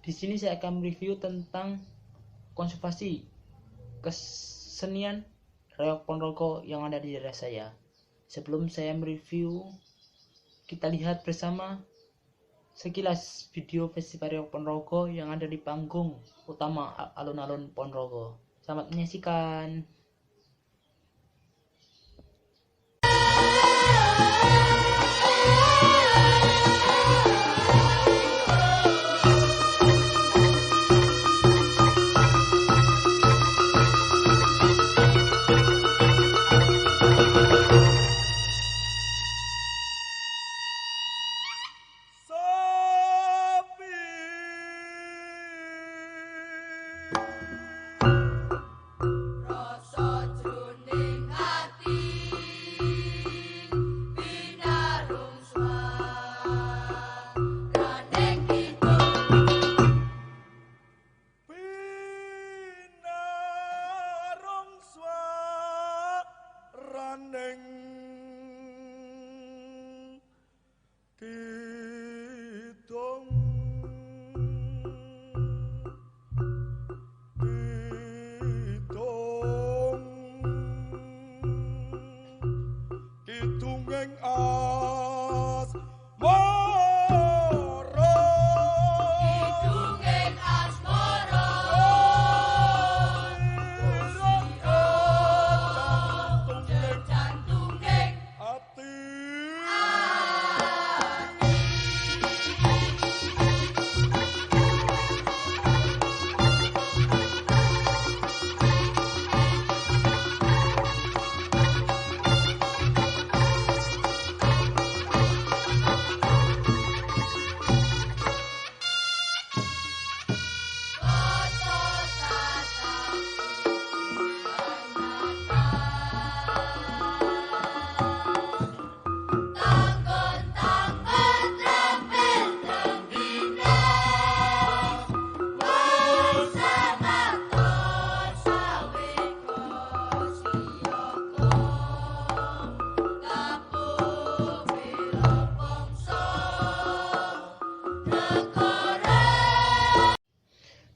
Di sini saya akan mereview tentang konservasi kesenian Reok Ponorogo yang ada di daerah saya. Sebelum saya mereview, kita lihat bersama sekilas video Festival Reok Ponorogo yang ada di panggung utama alun-alun Ponorogo. Selamat menyaksikan.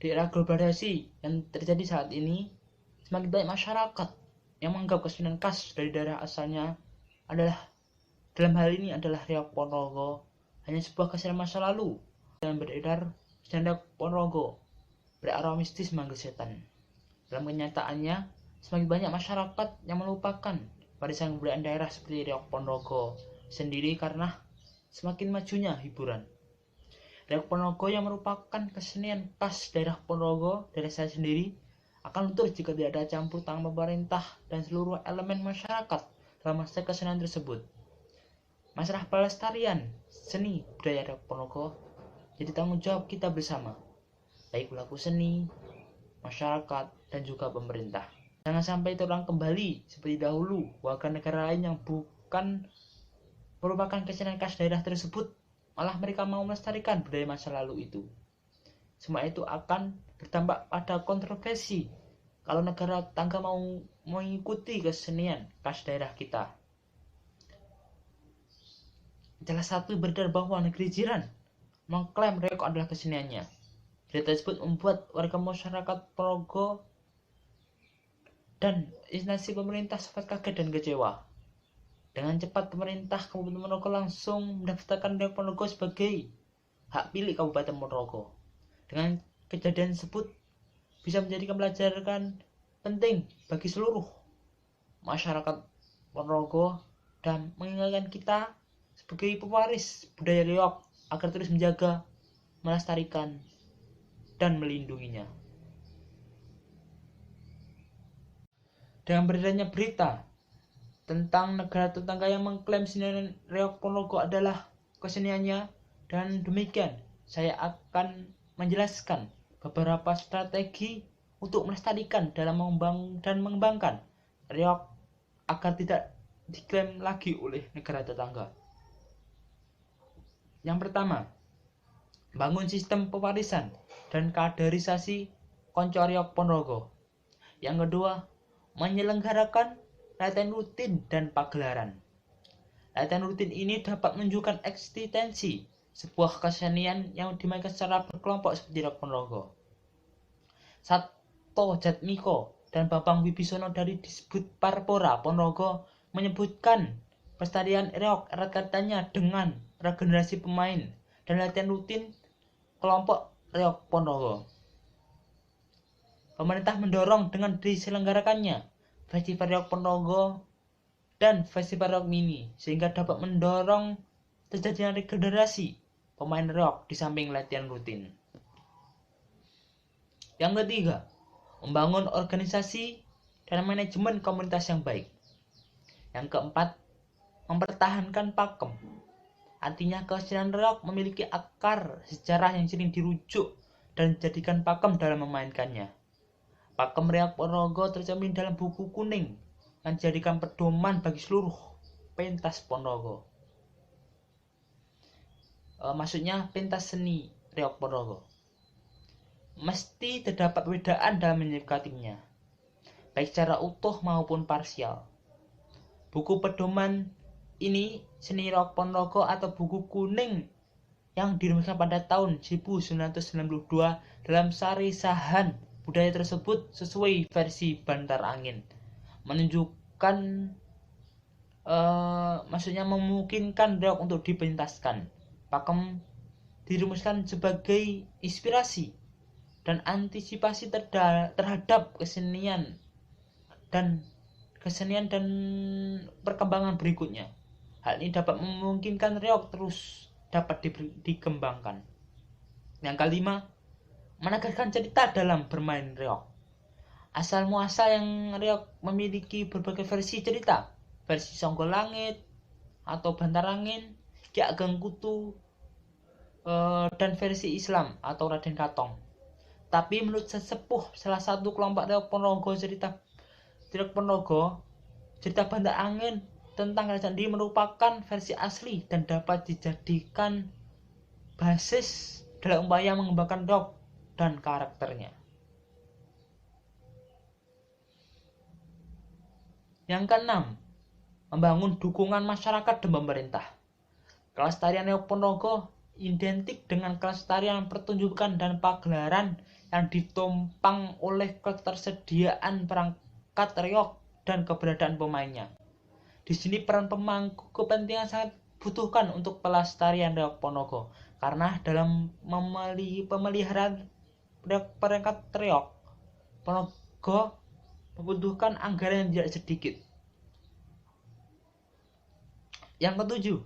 Di era globalisasi yang terjadi saat ini, semakin banyak masyarakat yang menganggap kesenian khas dari daerah asalnya dalam hal ini adalah Reok Ponorogo hanya sebuah kesenian masa lalu yang beredar. Kesenian Reok Ponorogo beraroma mistis manggil setan. Dalam kenyataannya, semakin banyak masyarakat yang melupakan warisan kebudayaan daerah seperti Reok Ponorogo sendiri karena semakin majunya hiburan. Reok Ponorogo yang merupakan kesenian khas daerah Ponorogo, daerah saya sendiri, akan luntur jika tidak ada campur tangan pemerintah dan seluruh elemen masyarakat dalam masa kesenian tersebut. Masalah pelestarian seni budaya Reok Ponorogo jadi tanggung jawab kita bersama, baik pelaku seni, masyarakat, dan juga pemerintah. Jangan sampai terulang kembali seperti dahulu warga negara lain yang bukan merupakan kesenian khas daerah tersebut, malah mereka mau melestarikan budaya masa lalu itu. Semua itu akan berdampak pada kontroversi kalau negara tetangga mau mengikuti kesenian khas daerah kita. Salah satu beredar bahwa negeri jiran mengklaim reok adalah keseniannya. Berita tersebut membuat warga masyarakat Ponorogo dan instansi pemerintah sempat kaget dan kecewa. Dengan cepat pemerintah Kabupaten Ponorogo langsung mendaftarkan Reok Ponorogo sebagai hak pilih Kabupaten Ponorogo. Dengan kejadian tersebut bisa menjadikan pelajaran penting bagi seluruh masyarakat Ponorogo dan mengingatkan kita sebagai pewaris budaya reok agar terus menjaga, melestarikan, dan melindunginya. Dengan beredarnya berita tentang negara tetangga yang mengklaim kesenian Reok Ponorogo adalah keseniannya, dan demikian saya akan menjelaskan beberapa strategi untuk melestarikan dalam mengembangkan reok agar tidak diklaim lagi oleh negara tetangga. Yang pertama, bangun sistem pewarisan dan kaderisasi Konco Reok Ponorogo. Yang kedua, menyelenggarakan latihan rutin dan pagelaran. Latihan rutin ini dapat menunjukkan eksistensi sebuah kesenian yang dimainkan secara berkelompok seperti Reok Ponorogo. Sato Jatmiko dan Bambang Wibisono dari Disbud Parpora Ponorogo menyebutkan pelestarian reok erat kaitannya dengan regenerasi pemain dan latihan rutin kelompok reok Ponorogo. Pemerintah mendorong dengan diselenggarakannya Festival Reok Ponorogo dan Festival Reok Mini sehingga dapat mendorong terjadinya regenerasi pemain reok di samping latihan rutin. Yang ketiga, membangun organisasi dan manajemen komunitas yang baik. Yang keempat, mempertahankan pakem. Artinya kesenian reok memiliki akar sejarah yang sering dirujuk dan dijadikan pakem dalam memainkannya. Pakem reok Ponorogo tercermin dalam buku kuning yang dijadikan pedoman bagi seluruh pentas Ponorogo. Maksudnya pentas seni reok Ponorogo. Mesti terdapat perbedaan dalam menyikapinya, baik secara utuh maupun parsial. Buku pedoman ini Seni Reok Ponorogo atau buku kuning yang dirumuskan pada tahun 1992 dalam sarisahan budaya tersebut sesuai versi Bantar Angin menunjukkan maksudnya memungkinkan reok untuk dipentaskan. Pakem dirumuskan sebagai inspirasi dan antisipasi terhadap kesenian dan perkembangan berikutnya. Hal ini dapat memungkinkan reok terus dapat dikembangkan. Yang kelima, menegaskan cerita dalam bermain reok. Asal muasal yang reok memiliki berbagai versi cerita, versi Songgol Langit atau Bantar Angin, Ki Ageng Kutu, dan versi Islam atau Raden Katong. Tapi menurut sesepuh salah satu kelompok reok Ponorogo, cerita Bantar Angin tentang Kerajaan Kediri merupakan versi asli dan dapat dijadikan basis dalam upaya mengembangkan reok dan karakternya. Yang keenam, membangun dukungan masyarakat dan pemerintah. Kelestarian reok Ponorogo identik dengan kelestarian pertunjukan dan pagelaran yang ditompang oleh ketersediaan perangkat reok dan keberadaan pemainnya. Di sini peran pemangku kepentingan sangat dibutuhkan untuk pelestarian reok Ponorogo, karena dalam pemeliharaan perangkat reok Ponorogo membutuhkan anggaran yang tidak sedikit. Yang ketujuh,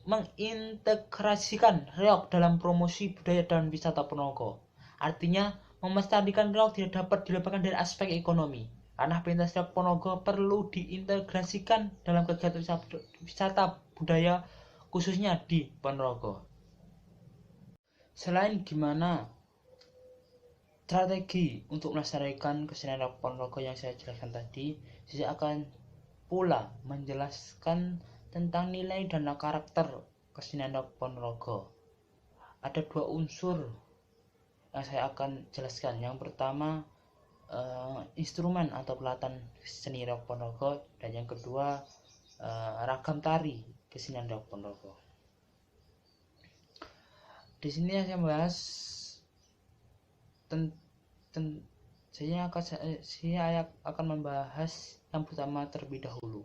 mengintegrasikan reok dalam promosi budaya dan wisata Ponorogo. Artinya, melestarikan reok tidak dapat dilepaskan dari aspek ekonomi, karena pentas reok Ponorogo perlu diintegrasikan dalam kegiatan wisata budaya khususnya di Ponorogo. Selain gimana strategi untuk melestarikan kesenian reok Ponorogo yang saya jelaskan tadi, saya akan pula menjelaskan tentang nilai dan karakter kesenian reok Ponorogo. Ada dua unsur yang saya akan jelaskan. Yang pertama, instrumen atau peralatan seni reok Ponorogo, dan yang kedua, ragam tari kesenian reok Ponorogo. Di sini saya bahas saya akan membahas yang pertama terlebih dahulu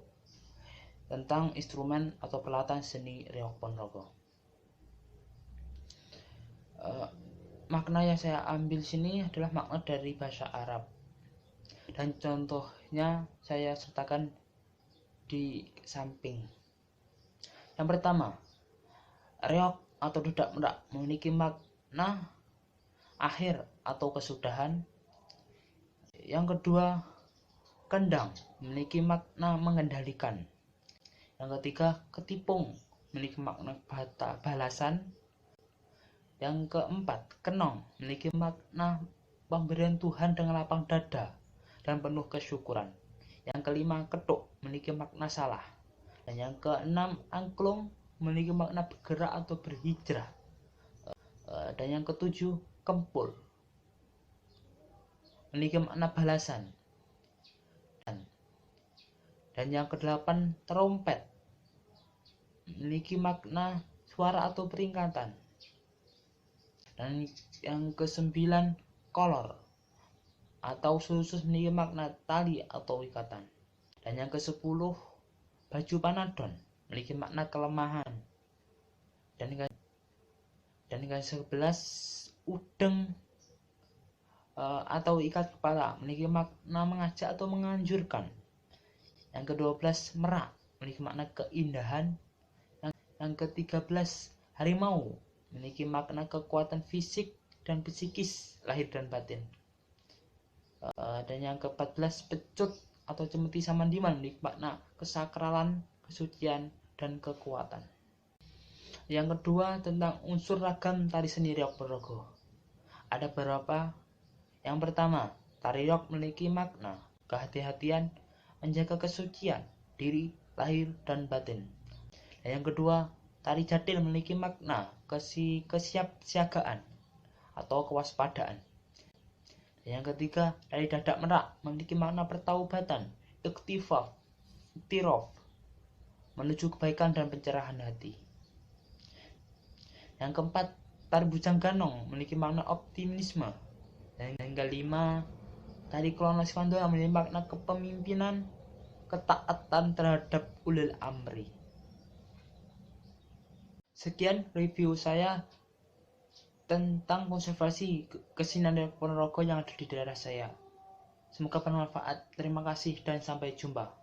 tentang instrumen atau peralatan seni reok Ponorogo. Makna yang saya ambil sini adalah makna dari bahasa Arab, dan contohnya saya sertakan di samping. Yang pertama, reok atau dedak merak memiliki makna akhir atau kesudahan. Yang kedua, kendang memiliki makna mengendalikan. Yang ketiga, ketipung memiliki makna balasan. Yang keempat, kenong memiliki makna pemberian Tuhan dengan lapang dada dan penuh kesyukuran. Yang kelima, ketuk memiliki makna salah. Dan yang keenam, angklung memiliki makna bergerak atau berhijrah. Dan yang ketujuh, kempul memiliki makna balasan. Dan yang kedelapan, trompet memiliki makna suara atau peringkatan. Dan yang ke-9, kolor atau sus memiliki makna tali atau ikatan. Dan yang ke-10, baju panadon memiliki makna kelemahan. Dan yang ke-11, udeng atau ikat kepala memiliki makna mengajak atau menganjurkan. Yang ke-12, merak memiliki makna keindahan. Yang ke-13, harimau memiliki makna kekuatan fisik dan psikis, lahir dan batin. Dan yang ke-14, pecut atau cemeti samandiman memiliki makna kesakralan, kesucian, dan kekuatan. Yang kedua, tentang unsur ragam tari seni Riok Ponorogo. Ada beberapa. Yang pertama, tari Riok memiliki makna kehati-hatian, menjaga kesucian diri, lahir, dan batin. Dan yang kedua, tari Jadil memiliki makna kesiapsiagaan atau kewaspadaan. Dan yang ketiga, tari Dadak Merak memiliki makna pertaubatan, iktiraf, menuju kebaikan dan pencerahan hati. Yang keempat, tari Bujang Ganong memiliki makna optimisme. Dan yang kelima, tari Klono Sivandona memiliki makna kepemimpinan, ketaatan terhadap ulil amri. Sekian review saya tentang konservasi kesenian Riok Ponorogo yang ada di daerah saya. Semoga bermanfaat. Terima kasih dan sampai jumpa.